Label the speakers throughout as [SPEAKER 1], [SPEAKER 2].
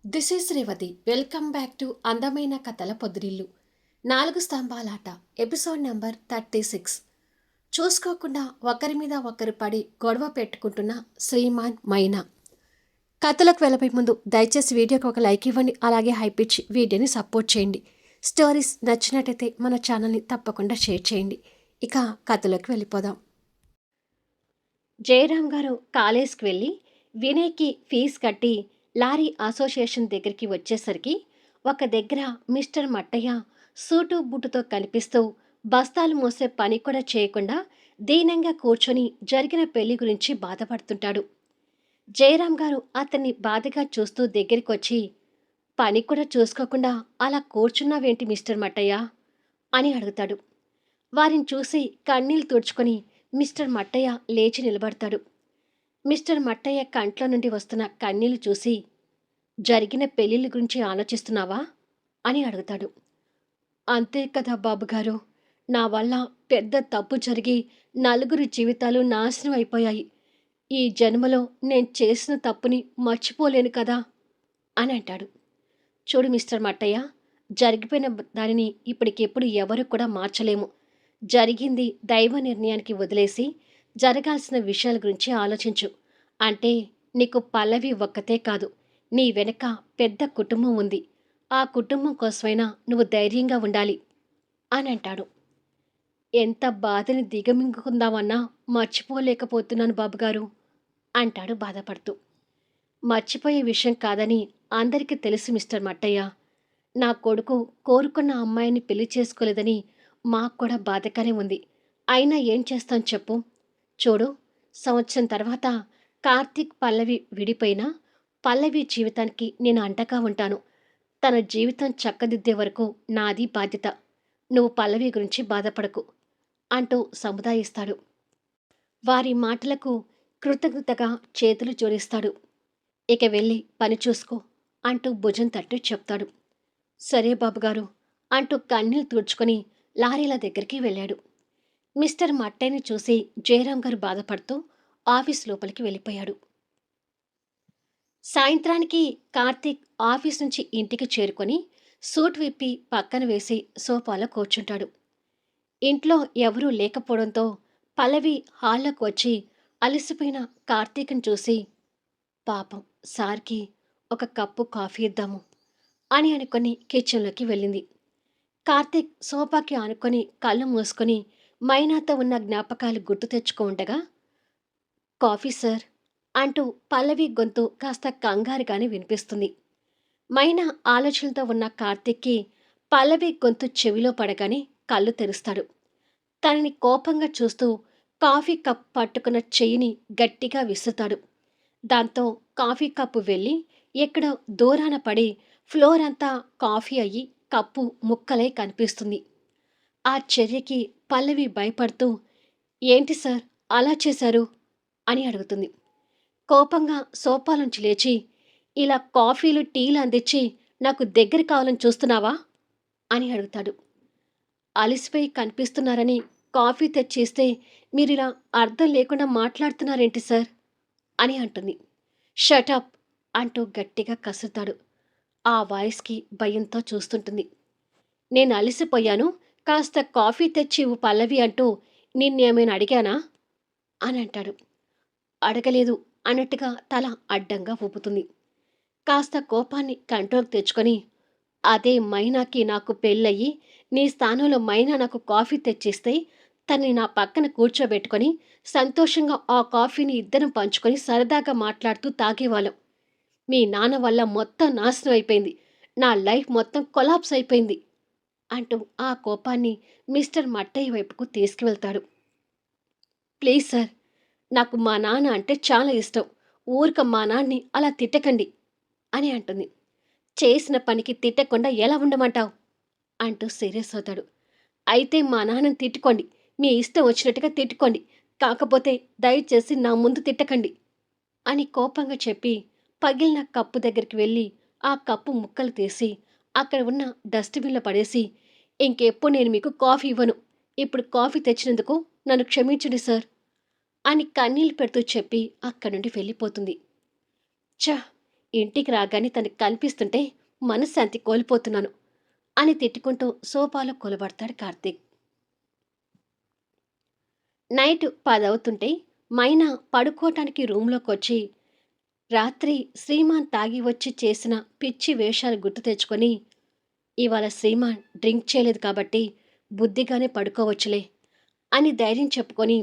[SPEAKER 1] This is Revathi. Welcome back to అందమైన కథల పొదిరిల్లు. 4 స్తంభాలాట episode number 36. చూసుకోకుండా ఒకరి మీద ఒకరు పడి గొడవ పెట్టుకుంటున్న శ్రీమాన్ మైనా. కథలకు వెళ్ళబోయే ముందు దయచేసి వీడియోకి ఒక లైక్ ఇవ్వండి, అలాగే హైప్ ఇచ్చి వీడియోని సపోర్ట్ చేయండి. స్టోరీస్ నచ్చినట్టయితే మన ఛానల్ని తప్పకుండా షేర్ చేయండి. ఇక కథలోకి వెళ్ళిపోదాం. జయరాం గారు కాలేజ్కి వెళ్ళి వినయ్కి ఫీజు కట్టి లారీ అసోసియేషన్ దగ్గరికి వచ్చేసరికి ఒక దగ్గర మిస్టర్ మట్టయ్య సూటు బూటుతో కనిపిస్తూ బస్తాలు మోసే పని కూడా చేయకుండా దీనంగా కూర్చొని జరిగిన పెళ్లి గురించి బాధపడుతుంటాడు. జయరాం గారు అతన్ని బాధగా చూస్తూ దగ్గరికి వచ్చి, పని కూడా చూసుకోకుండా అలా కూర్చున్నావేంటి మిస్టర్ మట్టయ్య అని అడుగుతాడు. వారిని చూసి కన్నీళ్లు తుడుచుకొని మిస్టర్ మట్టయ్య లేచి నిలబడతాడు. మిస్టర్ మట్టయ్య కంట్లో నుండి వస్తున్న కన్నీళ్లు చూసి, జరిగిన పెళ్లిళ్ళ గురించి ఆలోచిస్తున్నావా అని అడుగుతాడు. అంతే కదా బాబుగారు, నా వల్ల పెద్ద తప్పు జరిగి నలుగురి జీవితాలు నాశనం అయిపోయాయి. ఈ జన్మలో నేను చేసిన తప్పుని మర్చిపోలేను కదా అని అంటాడు. చూడు మిస్టర్ మట్టయ్య, జరిగిపోయిన దానిని ఇప్పటికెప్పుడు ఎవరు కూడా మార్చలేము. జరిగింది దైవ నిర్ణయానికి వదిలేసి జరగాల్సిన విషయాల గురించి ఆలోచించు. అంటే నీకు పల్లవి ఒక్కతే కాదు, నీ వెనక పెద్ద కుటుంబం ఉంది. ఆ కుటుంబం కోసమైనా నువ్వు ధైర్యంగా ఉండాలి అని అంటాడు. ఎంత బాధని దిగమింగుకుందామన్నా మర్చిపోలేకపోతున్నాను బాబుగారు అంటాడు బాధపడుతూ. మర్చిపోయే విషయం కాదని అందరికీ తెలుసు మిస్టర్ మట్టయ్య. నా కొడుకు కోరుకున్న అమ్మాయిని పెళ్లి చేసుకోలేదని మాకు కూడా బాధగానే ఉంది. అయినా ఏం చేస్తాను చెప్పు. చూడు, సంవత్సరం తర్వాత కార్తీక్ పల్లవి విడిపోయినా పల్లవి జీవితానికి నేను అండగా ఉంటాను. తన జీవితం చక్కదిద్దే వరకు నాది బాధ్యత. నువ్వు పల్లవి గురించి బాధపడకు అంటూ సముదాయిస్తాడు. వారి మాటలకు కృతజ్ఞతగా చేతులు జోడిస్తాడు. ఇక వెళ్ళి పని చూసుకో అంటూ భుజం తట్టు చెప్తాడు. సరే బాబుగారు అంటూ కన్నీళ్ళు తుడుచుకొని లారీల దగ్గరికి వెళ్ళాడు. మిస్టర్ మట్టయ్యని చూసి జయరాం గారు బాధపడుతూ ఆఫీస్ లోపలికి వెళ్ళిపోయాడు. సాయంత్రానికి కార్తీక్ ఆఫీస్ నుంచి ఇంటికి చేరుకొని సూట్ విప్పి పక్కన వేసి సోఫాలో కూర్చుంటాడు. ఇంట్లో ఎవరూ లేకపోవడంతో పల్లవి హాల్లోకి వచ్చి అలసిపోయిన కార్తీక్ని చూసి, పాపం సార్కి ఒక కప్పు కాఫీ ఇద్దాము అని అనుకొని కిచెన్లోకి వెళ్ళింది. కార్తీక్ సోఫాకి ఆనుకొని కళ్ళు మూసుకొని మైనాతో ఉన్న జ్ఞాపకాలు గుర్తు తెచ్చుకో ఉండగా, కాఫీ సార్ అంటూ పల్లవి గొంతు కాస్త కంగారుగానే వినిపిస్తుంది. మైనా ఆలోచనతో ఉన్న కార్తీక్కి పల్లవి గొంతు చెవిలో పడగానే కళ్ళు తెరుస్తాడు. తనని కోపంగా చూస్తూ కాఫీ కప్ పట్టుకున్న చెయ్యిని గట్టిగా విసురుతాడు. దాంతో కాఫీ కప్పు వెళ్ళి ఎక్కడో దూరాన పడి ఫ్లోర్ అంతా కాఫీ అయ్యి కప్పు ముక్కలై కనిపిస్తుంది. ఆ చర్యకి పల్లవి భయపడుతూ, ఏంటి సార్ అలా చేశారు అని అడుగుతుంది. కోపంగా సోఫాలోంచి లేచి, ఇలా కాఫీలు టీలు అందించి నాకు దగ్గర కావాలని చూస్తున్నావా అని అడుగుతాడు. అలిసిపోయి కనిపిస్తున్నారని కాఫీ తెచ్చిస్తే మీరిలా అర్థం లేకుండా మాట్లాడుతున్నారేంటి సార్ అని అంటుంది. షటప్ అంటూ గట్టిగా కసురుతాడు. ఆ వాయిస్కి భయంతో చూస్తుంటుంది. నేను అలిసిపోయాను, కాస్త కాఫీ తెచ్చి ఇవ్వు పల్లవి అంటూ నిన్నేమైనా అడిగానా అని అంటాడు. అడగలేదు అన్నట్టుగా తల అడ్డంగా ఊపుతుంది. కాస్త కోపాన్ని కంట్రోల్కి తెచ్చుకొని, అదే మైనాకి నాకు పెళ్ళయి నీ స్థానంలో మైనా నాకు కాఫీ తెచ్చిస్తే తనని నా పక్కన కూర్చోబెట్టుకొని సంతోషంగా ఆ కాఫీని ఇద్దరం పంచుకొని సరదాగా మాట్లాడుతూ తాగేవాళ్ళం. మీ నాన్న వల్ల మొత్తం నాశనం అయిపోయింది. నా లైఫ్ మొత్తం కొలాప్స్ అయిపోయింది అంటూ ఆ కోపాన్ని మిస్టర్ మట్టయ్య వైపుకు తీసుకువెళ్తాడు. ప్లీజ్ సార్, నాకు మా నాన్న అంటే చాలా ఇష్టం. ఊరిక మా నాన్ని అలా తిట్టకండి అని అంటుంది. చేసిన పనికి తిట్టకుండా ఎలా ఉండమంటావు అంటూ సీరియస్ అవుతాడు. అయితే మా నాన్నని తిట్టుకోండి, మీ ఇష్టం వచ్చినట్టుగా తిట్టుకోండి, కాకపోతే దయచేసి నా ముందు తిట్టకండి అని కోపంగా చెప్పి పగిలిన కప్పు దగ్గరికి వెళ్ళి ఆ కప్పు ముక్కలు తీసి అక్కడ ఉన్న డస్ట్బిన్లో పడేసి, ఇంకెప్పుడు నేను మీకు కాఫీ ఇవ్వను. ఇప్పుడు కాఫీ తెచ్చినందుకు నన్ను క్షమించండి సార్ అని కన్నీళ్లు పెడుతూ చెప్పి అక్కడి నుండి వెళ్ళిపోతుంది. ఛ! ఇంటికి రాగానే తనకి కనిపిస్తుంటే మనశ్శాంతి కోల్పోతున్నాను అని తిట్టుకుంటూ సోఫాలో కూలబడతాడు కార్తీక్. నైట్ 10 అవుతుంటే మైనా పడుకోవటానికి రూంలోకొచ్చి రాత్రి శ్రీమాన్ తాగి వచ్చి చేసిన పిచ్చి వేషాలు గుర్తు తెచ్చుకొని, ఇవాళ శ్రీమాన్ డ్రింక్ చేయలేదు కాబట్టి బుద్ధిగానే పడుకోవచ్చులే అని ధైర్యం చెప్పుకొని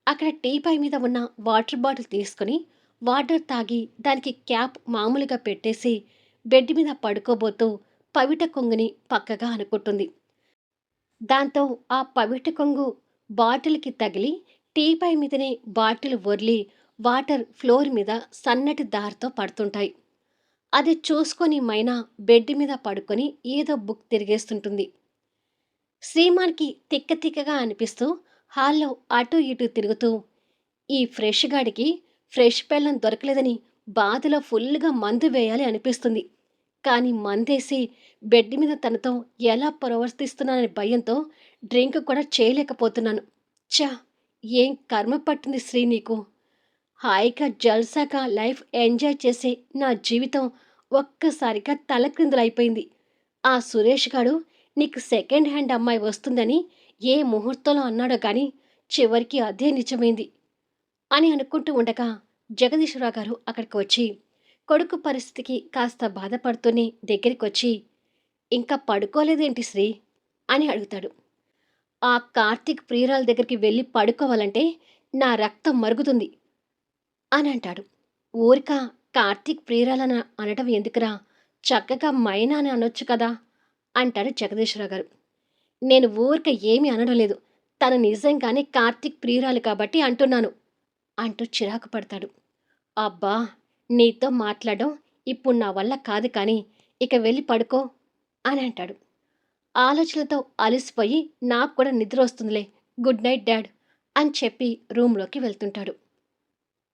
[SPEAKER 1] అక్కడ టీపాయ్ మీద ఉన్న వాటర్ బాటిల్ తీసుకుని వాటర్ తాగి దానికి క్యాప్ మామూలుగా పెట్టేసి బెడ్ మీద పడుకోబోతూ పవిట కొంగుని పక్కగా అనుకుంటుంది. దాంతో ఆ పవిట కొంగు బాటిల్కి తగిలి టీపాయ్ మీదనే బాటిల్ ఒర్లి వాటర్ ఫ్లోర్ మీద సన్నటి దారితో పడుతుంటాయి. అది చూసుకొని మైనా బెడ్ మీద పడుకొని ఏదో బుక్ తిరిగేస్తుంటుంది. శ్రీమాన్కి తిక్క తిక్కగా అనిపిస్తూ హాల్లో అటూ ఇటూ తిరుగుతూ ఈ ఫ్రెష్ గాడికి ఫ్రెష్ పెళ్ళం దొరకలేదని బాధలో ఫుల్గా మందు వేయాలి అనిపిస్తుంది. కానీ మందేసి బెడ్ మీద తనతో ఎలా ప్రవర్తిస్తున్నాననే భయంతో డ్రింక్ కూడా చేయలేకపోతున్నాను. ఛా! ఏం కర్మ పట్టింది శ్రీ నీకు. హాయిగా జల్సాగా లైఫ్ ఎంజాయ్ చేసే నా జీవితం ఒక్కసారిగా తలక్రిందులైపోయింది. ఆ సురేష్ గాడు నీకు సెకండ్ హ్యాండ్ అమ్మాయి వస్తుందని ఏ ముహూర్తంలో అన్నాడో కానీ చివరికి అదే నిజమైంది అని అనుకుంటూ ఉండగా జగదీశ్వరరావు గారు అక్కడికి వచ్చి కొడుకు పరిస్థితికి కాస్త బాధపడుతూనే దగ్గరికొచ్చి ఇంకా పడుకోలేదేంటి శ్రీ అని అడుగుతాడు. ఆ కార్తీక్ ప్రియురాల దగ్గరికి వెళ్ళి పడుకోవాలంటే నా రక్తం మరుగుతుంది అని అంటాడు. ఊరిక కార్తీక్ ప్రియురాలన అనడం ఎందుకురా, చక్కగా మైనా అని అనొచ్చు కదా అంటాడు జగదీశ్వరరావు గారు. నేను ఊరిక ఏమీ అనడం లేదు, తను నిజంగానే కార్తీక్ ప్రియురాలు కాబట్టి అంటున్నాను అంటూ చిరాకు పడతాడు. అబ్బా, నీతో మాట్లాడడం ఇప్పుడు నా వల్ల కాదు కానీ ఇక వెళ్ళి పడుకో అని అంటాడు. ఆలోచనలతో అలసిపోయి నాకు కూడా నిద్ర వస్తుందిలే, గుడ్ నైట్ డాడ్ అని చెప్పి రూంలోకి వెళ్తుంటాడు.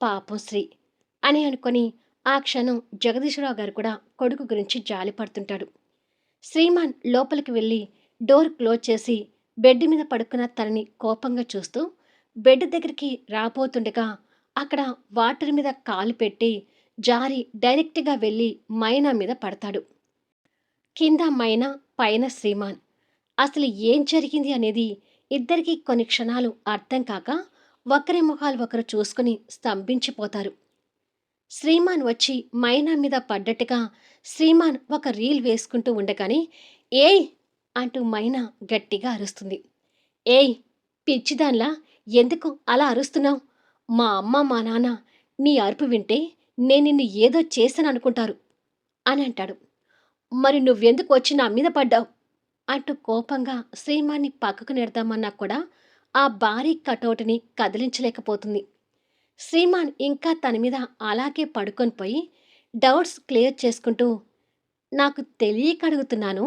[SPEAKER 1] పాపం శ్రీ అని అనుకొని ఆ క్షణం జగదీశ్వరరావు గారు కూడా కొడుకు గురించి జాలి పడుతుంటాడు. శ్రీమాన్ లోపలికి వెళ్ళి డోర్ క్లోజ్ చేసి బెడ్ మీద పడుకున్న తనని కోపంగా చూస్తూ బెడ్ దగ్గరికి రాబోతుండగా అక్కడ వాటర్ మీద కాలు పెట్టి జారి డైరెక్ట్గా వెళ్ళి మైనా మీద పడతాడు. కింద మైనా, పైన శ్రీమాన్. అసలు ఏం జరిగింది అనేది ఇద్దరికీ కొన్ని క్షణాలు అర్థం కాక ఒకరి ముఖాలు ఒకరు చూసుకుని స్తంభించిపోతారు. శ్రీమాన్ వచ్చి మైనా మీద పడ్డట్టుగా శ్రీమాన్ ఒక రీల్ వేసుకుంటూ ఉండగానే ఏయ్ అంటూ మైనా గట్టిగా అరుస్తుంది. ఏయ్ పిచ్చిదాన్లా ఎందుకు అలా అరుస్తున్నావు? మా అమ్మ మా నాన్న నీ అరుపు వింటే నేను నిన్ను ఏదో చేశాననుకుంటారు అని అంటాడు. మరి నువ్వెందుకు వచ్చి నా మీద పడ్డావు అంటూ కోపంగా శ్రీమాన్ని పక్కకు నెడదామన్నా కూడా ఆ భారీ కటౌట్ని కదిలించలేకపోతుంది. శ్రీమాన్ ఇంకా తన మీద అలాగే పడుకొని పోయి డౌట్స్ క్లియర్ చేసుకుంటూ నాకు తెలియక అడుగుతున్నాను,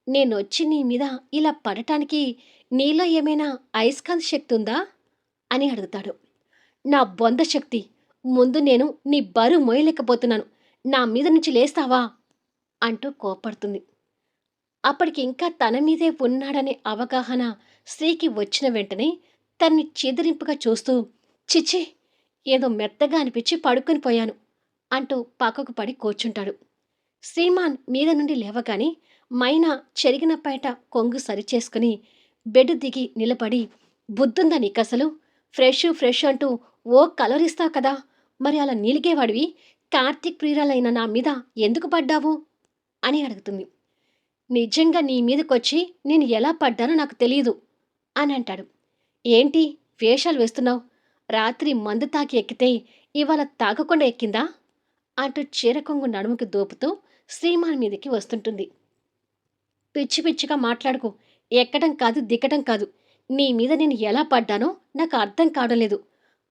[SPEAKER 1] నేనొచ్చి నీ మీద ఇలా పడటానికి నీలో ఏమైనా అయస్కాంత శక్తి ఉందా అని అడుగుతాడు. నా బొంద శక్తి, ముందు నేను నీ బరువు మోయలేకపోతున్నాను, నా మీద నుంచి లేస్తావా అంటూ కోపడుతుంది. అప్పటికి ఇంకా తన మీదే ఉన్నాడనే అవగాహన స్త్రీకి వచ్చిన వెంటనే తన్ని చిదిరింపుగా చూస్తూ చిచి ఏదో మెత్తగా అనిపించి పడుకొని పోయాను అంటూ పక్కకు పడి కూర్చుంటాడు. శ్రీమాన్ మీద నుండి లేవగానే మైనా చెరిగిన పైట కొంగు సరిచేసుకుని బెడ్ దిగి నిలబడి బుద్ధుందా నీకసలు, ఫ్రెష్ ఫ్రెష్ అంటూ ఓ కలరిస్తావు కదా, మరి అలా నీలిగేవాడివి కార్తీక్ ప్రియురాలైన నా మీద ఎందుకు పడ్డావు అని అడుగుతుంది. నిజంగా నీ మీదకొచ్చి నేను ఎలా పడ్డానో నాకు తెలియదు అని అంటాడు. ఏంటి వేషాలు వేస్తున్నావు, రాత్రి మందు తాకి ఎక్కితే ఇవాళ తాగకుండా ఎక్కిందా అంటూ చీరకొంగు నడుముకి దోపుతూ శ్రీమాన్ మీదకి వస్తుంటుంది. పిచ్చి పిచ్చిగా మాట్లాడుకో, ఎక్కడం కాదు దిక్కడం కాదు, నీ మీద నేను ఎలా పడ్డానో నాకు అర్థం కావడం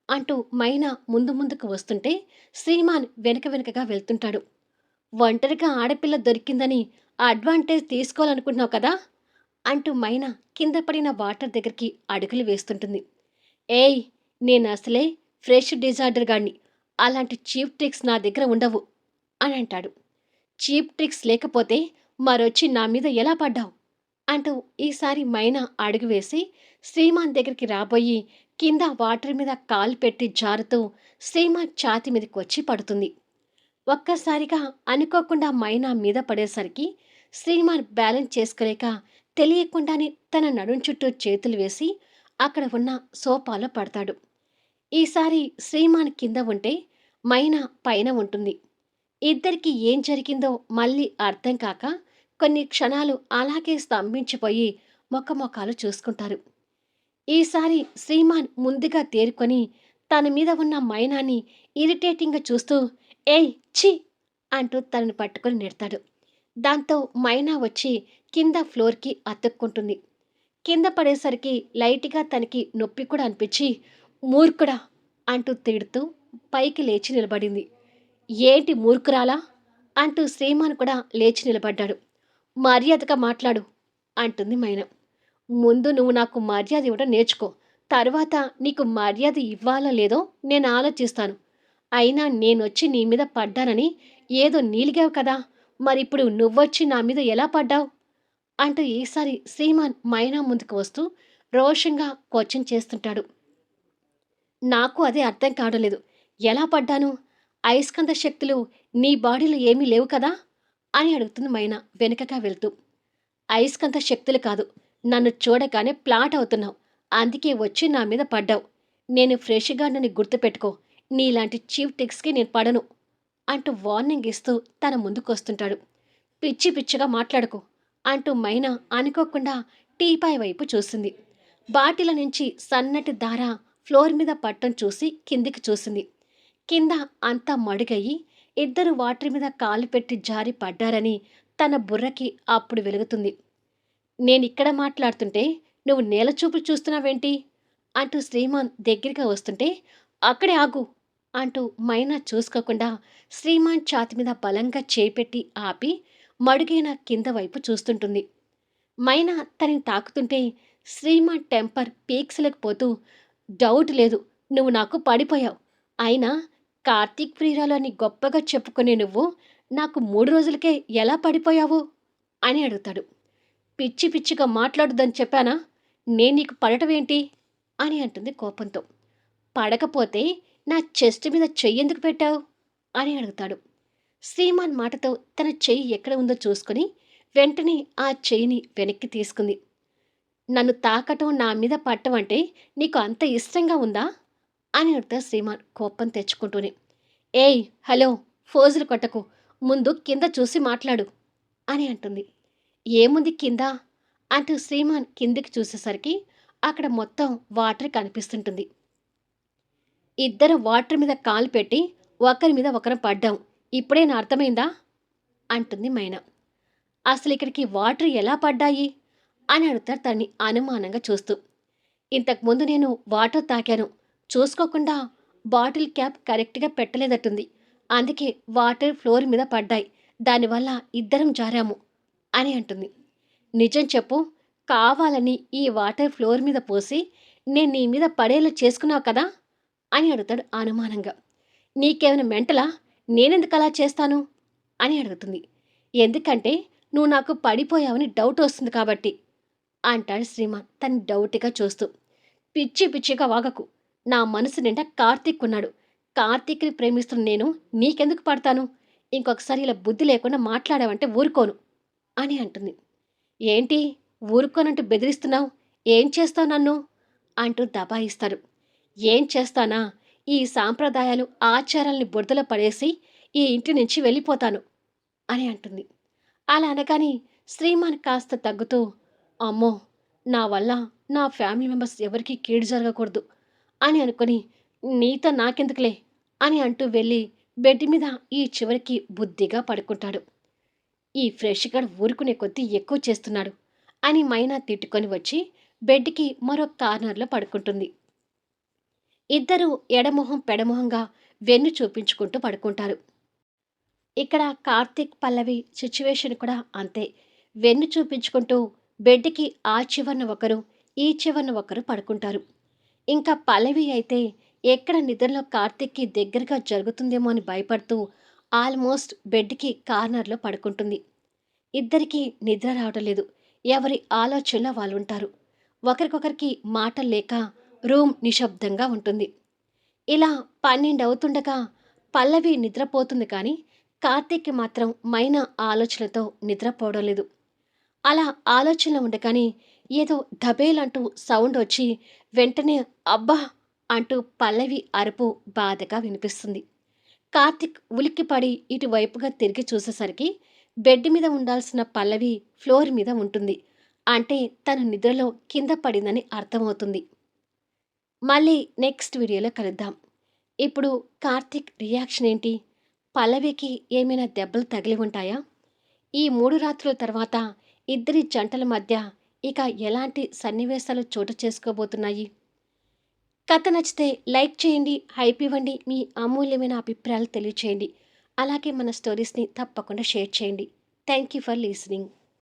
[SPEAKER 1] అంటూ మైనా ముందు ముందుకు వస్తుంటే శ్రీమాన్ వెనక వెనకగా వెళ్తుంటాడు. ఒంటరిగా ఆడపిల్ల దొరికిందని అడ్వాంటేజ్ తీసుకోవాలనుకుంటున్నావు కదా అంటూ మైనా కింద పడిన వాటర్ దగ్గరికి అడుగులు వేస్తుంటుంది. ఏయ్, నేను అసలే ఫ్రెష్ డిజార్డర్ గాడిని, అలాంటి చీప్ ట్రిక్స్ నా దగ్గర ఉండవు అని అంటాడు. చీప్ ట్రిక్స్ లేకపోతే మరొచ్చి నా మీద ఎలా పడ్డావు అంటూ ఈసారి మైనా అడుగు వేసి శ్రీమాన్ దగ్గరికి రాబోయి కింద వాటర్ మీద కాలు పెట్టి జారుతూ శ్రీమాన్ ఛాతి మీదకి వచ్చి పడుతుంది. ఒక్కసారిగా అనుకోకుండా మైనా మీద పడేసరికి శ్రీమాన్ బ్యాలెన్స్ చేసుకోలేక తెలియకుండానే తన నడుం చుట్టూ చేతులు వేసి అక్కడ ఉన్న సోఫాలో పడతాడు. ఈసారి శ్రీమాన్ కింద ఉంటే మైనా పైన ఉంటుంది. ఇద్దరికి ఏం జరిగిందో మళ్ళీ అర్థం కాక కొన్ని క్షణాలు అలాగే స్తంభించిపోయి మొఖమొఖాలు చూసుకుంటారు. ఈసారి శ్రీమాన్ ముందుగా తేరుకొని తన మీద ఉన్న మైనాన్ని ఇరిటేటింగ్గా చూస్తూ ఏయ్ ఛీ అంటూ తనని పట్టుకొని నెడతాడు. దాంతో మైనా వచ్చి కింద ఫ్లోర్కి అతుక్కుంటుంది. కింద పడేసరికి లైట్గా తనకి నొప్పి కూడా అనిపించి మూర్ఖుడా అంటూ తిడుతూ పైకి లేచి నిలబడింది. ఏంటి మూర్ఖురాలా అంటూ శ్రీమాన్ కూడా లేచి నిలబడ్డాడు. మర్యాదగా మాట్లాడు అంటుంది మైనా. ముందు నువ్వు నాకు మర్యాద ఇవ్వడం నేర్చుకో. తర్వాత నీకు మర్యాద ఇవ్వాలో లేదో నేను ఆలోచిస్తాను. అయినా నేనొచ్చి నీ మీద పడ్డానని ఏదో నీలిగావు కదా, మరిప్పుడు నువ్వొచ్చి నా మీద ఎలా పడ్డావు అంటూ ఈసారి శ్రీమాన్ మైనా ముందుకు వస్తూ రోషంగా క్వశ్చన్ చేస్తుంటాడు. నాకు అదే అర్థం కావడం లేదు. ఎలా పడ్డాను? అయస్కాంత శక్తులు నీ బాడీలో ఏమీ లేవు కదా అని అడుగుతుంది మైనా వెనుకగా వెళ్తూ. అయస్కాంత శక్తులు కాదు, నన్ను చూడగానే ప్లాట్ అవుతున్నావు. అందుకే వచ్చి నా మీద పడ్డావు. నేను ఫ్రెష్గా నన్ను గుర్తుపెట్టుకో. నీలాంటి చీప్ టిక్స్కి నేను పడను అంటూ వార్నింగ్ ఇస్తూ తన ముందుకొస్తుంటాడు. పిచ్చి పిచ్చిగా మాట్లాడుకో అంటూ మైనా అనుకోకుండా టీపాయ్ వైపు చూసింది. బాటిల నుంచి సన్నటి దార ఫ్లోర్ మీద పట్టం చూసి కిందికి చూసింది. కింద అంతా మడుగయ్యి ఇద్దరు వాటర్ మీద కాలు పెట్టి జారి పడ్డారని తన బుర్రకి అప్పుడు వెలుగుతుంది. నేనిక్కడ మాట్లాడుతుంటే నువ్వు నేల చూపులు చూస్తున్నావేంటి అంటూ శ్రీమాన్ దగ్గరగా వస్తుంటే అక్కడే ఆగు అంటూ మైనా చూసుకోకుండా శ్రీమాన్ ఛాతి మీద బలంగా చేపెట్టి ఆపి మడుగైన కింద వైపు చూస్తుంటుంది. మైనా తనని తాకుతుంటే శ్రీమాన్ టెంపర్ పీక్స్లకు పోతూ డౌట్ లేదు, నువ్వు నాకు పడిపోయావు. అయినా కార్తీక్ ప్రియురాలు అని గొప్పగా చెప్పుకునే నువ్వు నాకు 3 రోజులకే ఎలా పడిపోయావు అని అడుగుతాడు. పిచ్చి పిచ్చిగా మాట్లాడుదని చెప్పానా? నేను నీకు పడటమేంటి అని అంటుంది కోపంతో. పడకపోతే నా చెస్ట్ మీద చెయ్యెందుకు పెట్టావు అని అడుగుతాడు. శ్రీమాన్ మాటతో తన చెయ్యి ఎక్కడ ఉందో చూసుకుని వెంటనే ఆ చెయ్యిని వెనక్కి తీసుకుంది. నన్ను తాకటం నా మీద పట్టం అంటే నీకు అంత ఇష్టంగా ఉందా అని అడుగుతాడు శ్రీమాన్ కోపం తెచ్చుకుంటూనే. ఏయ్ హలో, ఫోజులు కొట్టకు, ముందు కింద చూసి మాట్లాడు అని అంటుంది. ఏముంది కింద అంటూ శ్రీమాన్ కిందికి చూసేసరికి అక్కడ మొత్తం వాటర్ కనిపిస్తుంటుంది. ఇద్దరు వాటర్ మీద కాలు పెట్టి ఒకరి మీద ఒకరు పడ్డాం. ఇప్పుడే నా అర్థమైందా అంటుంది మైనా. అసలు ఇక్కడికి వాటర్ ఎలా పడ్డాయి అని అడుగుతాడు తన్ని అనుమానంగా చూస్తూ. ఇంతకుముందు నేను వాటర్ తాకాను, చూసుకోకుండా బాటిల్ క్యాప్ కరెక్ట్గా పెట్టలేదట్టుంది. అందుకే వాటర్ ఫ్లోర్ మీద పడ్డాయి. దానివల్ల ఇద్దరం జారాము అని అంటుంది. నిజం చెప్పు, కావాలని ఈ వాటర్ ఫ్లోర్ మీద పోసి నేను నీ మీద పడేలా చేసుకున్నావు కదా అని అడుగుతాడు అనుమానంగా. నీకేమైనా మెంటలా? నేనెందుకు అలా చేస్తాను అని అడుగుతుంది. ఎందుకంటే నువ్వు నాకు పడిపోయావని డౌట్ వస్తుంది కాబట్టి అంటాడు శ్రీమాన్ తను డౌట్గా చూస్తూ. పిచ్చి పిచ్చిగా వాగకు. నా మనసు నిండా కార్తీక్ ఉన్నాడు. కార్తీక్ని ప్రేమిస్తున్న నేను నీకెందుకు పడతాను? ఇంకొకసారి ఇలా బుద్ధి లేకుండా మాట్లాడావంటే ఊరుకోను అని అంటుంది. ఏంటి ఊరుకోనంటూ బెదిరిస్తున్నావు? ఏం చేస్తావు నన్ను అంటూ దబాయిస్తాడు. ఏం చేస్తానా, ఈ సాంప్రదాయాలు ఆచారాల్ని బురదలో పడేసి ఈ ఇంటి నుంచి వెళ్ళిపోతాను అని అంటుంది. అలా అనగానే శ్రీమాన్ కాస్త తగ్గుతూ, అమ్మో, నా వల్ల నా ఫ్యామిలీ మెంబర్స్ ఎవరికీ కీడు జరగకూడదు అని అనుకుని నీతో నాకెందుకులే అని అంటూ వెళ్ళి బెడ్ మీద ఈ చివరికి బుద్ధిగా పడుకుంటాడు. ఈ ఫ్రెష్ గార్డ్ ఊరుకునే కొద్దీ ఎక్కువ చేస్తున్నాడు అని మైనా తిట్టుకొని వచ్చి బెడ్కి మరో కార్నర్లో పడుకుంటుంది. ఇద్దరూ ఎడమొహం పెడమొహంగా వెన్ను చూపించుకుంటూ పడుకుంటారు. ఇక్కడ కార్తీక్ పల్లవి సిచ్యువేషన్ కూడా అంతే. వెన్ను చూపించుకుంటూ బెడ్కి ఆ చివరన ఒకరు ఈ చివరన ఒకరు పడుకుంటారు. ఇంకా పల్లవి అయితే ఎక్కడ నిద్రలో కార్తీక్కి దగ్గరగా జరుగుతుందేమో అని భయపడుతూ ఆల్మోస్ట్ బెడ్కి కార్నర్లో పడుకుంటుంది. ఇద్దరికీ నిద్ర రావడం లేదు. ఎవరి ఆలోచనలో వాళ్ళు ఉంటారు. ఒకరికొకరికి మాటలు లేక రూమ్ నిశ్శబ్దంగా ఉంటుంది. ఇలా 12 అవుతుండగా పల్లవి నిద్రపోతుంది కానీ కార్తీక్‌కి మాత్రం ఆలోచనలతో నిద్రపోవడం లేదు. అలా ఆలోచనలో ఉండగానే ఏదో ధబేలంటూ సౌండొచ్చి వెంటనే అబ్బా! అంటూ పల్లవి అరుపు బాధగా వినిపిస్తుంది. కార్తీక్ ఉలిక్కిపడి ఇటువైపుగా తిరిగి చూసేసరికి బెడ్ మీద ఉండాల్సిన పల్లవి ఫ్లోర్ మీద ఉంటుంది. అంటే తను నిద్రలో కింద పడిందని అర్థమవుతుంది. మళ్ళీ నెక్స్ట్ వీడియోలో కలుద్దాం. ఇప్పుడు కార్తీక్ రియాక్షన్ ఏంటి? పల్లవికి ఏమైనా దెబ్బలు తగిలి ఉంటాయా? ఈ 3 రాత్రుల తర్వాత ఇద్దరి జంటల మధ్య ఇక ఎలాంటి సన్నివేశాలు చోటు చేసుకోబోతున్నాయి? కథ నచ్చితే లైక్ చేయండి, హైప్ ఇవ్వండి, మీ అమూల్యమైన అభిప్రాయాలు తెలియచేయండి. అలాగే మన స్టోరీస్‌ని తప్పకుండా షేర్ చేయండి. Thank you for listening.